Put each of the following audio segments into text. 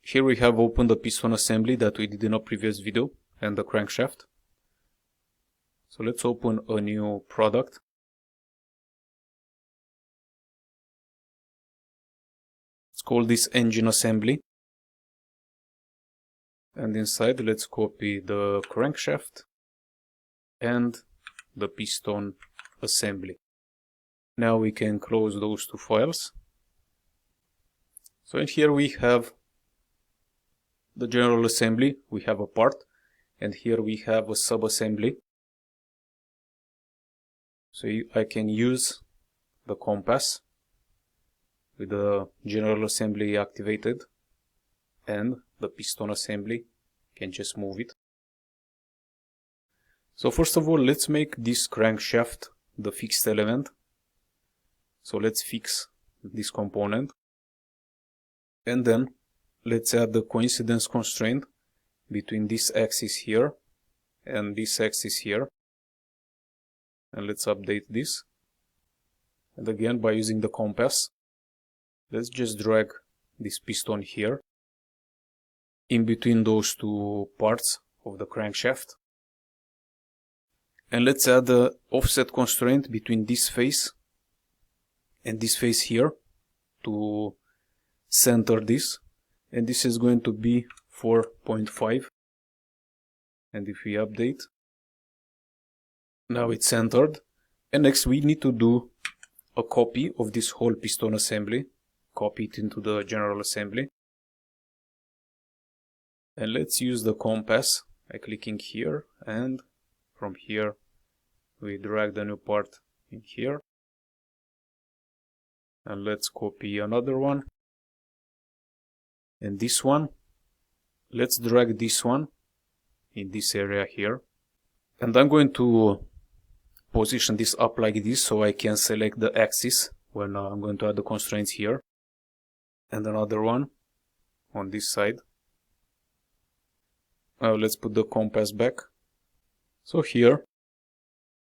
Here we have opened the piston assembly that we did in a previous video and the crankshaft. So let's open a new product. Let's call this engine assembly. And inside let's copy the crankshaft and the piston assembly. Now we can close those two files. So in here we have the general assembly, we have a part, and here we have a sub-assembly. So I can use the compass with the general assembly activated, and the piston assembly, can just move it. So first of all, let's make this crankshaft the fixed element. So let's fix this component, and then let's add the coincidence constraint between this axis here and this axis here, and let's update this. And again, by using the compass, let's just drag this piston here in between those two parts of the crankshaft, and let's add the offset constraint between this face and this face here to center this, and this is going to be 4.5. and if we update, now it's centered. And next we need to do a copy of this whole piston assembly, copy it into the general assembly, and let's use the compass by clicking here, and from here we drag the new part in here, and let's copy another one. And this one, let's drag this one in this area here. And I'm going to position this up like this so I can select the axis when I'm going to add the constraints here. And another one on this side. Now let's put the compass back. So here,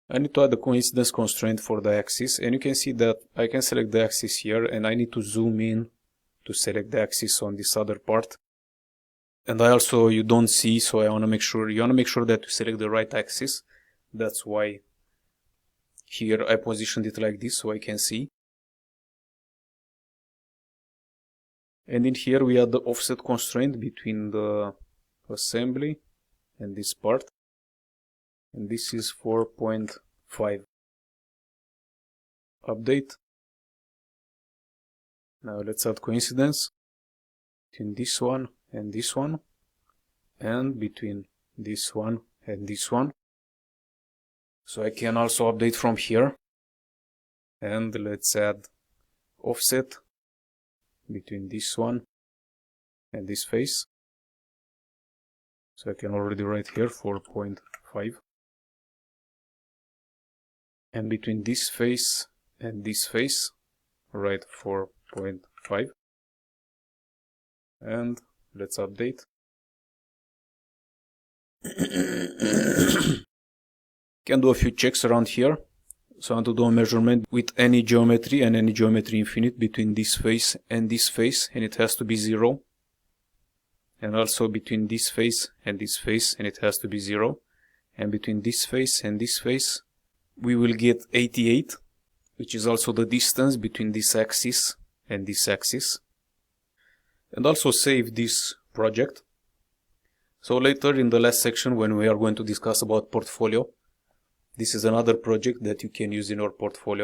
I need to add the coincidence constraint for the axis. And you can see that I can select the axis here, and I need to zoom in to select the axis on this other part. And I also, you don't see, so I want to make sure, you want to make sure that you select the right axis. That's why here I positioned it like this so I can see. And in here we add the offset constraint between the assembly and this part, and this is 4.5. Update. Now let's add coincidence between this one and this one, and between this one and this one. So I can also update from here, and let's add offset between this one and this face. So I can already write here 4.5, and between this face and this face write 4.5, and let's update. Can do a few checks around here. So I want to do a measurement with any geometry and any geometry infinite between this face, and it has to be 0. And also between this face, and it has to be 0. And between this face and this face, we will get 88, which is also the distance between this axis and this axis. And also save this project. So later in the last section, when we are going to discuss about portfolio, this is another project that you can use in your portfolio.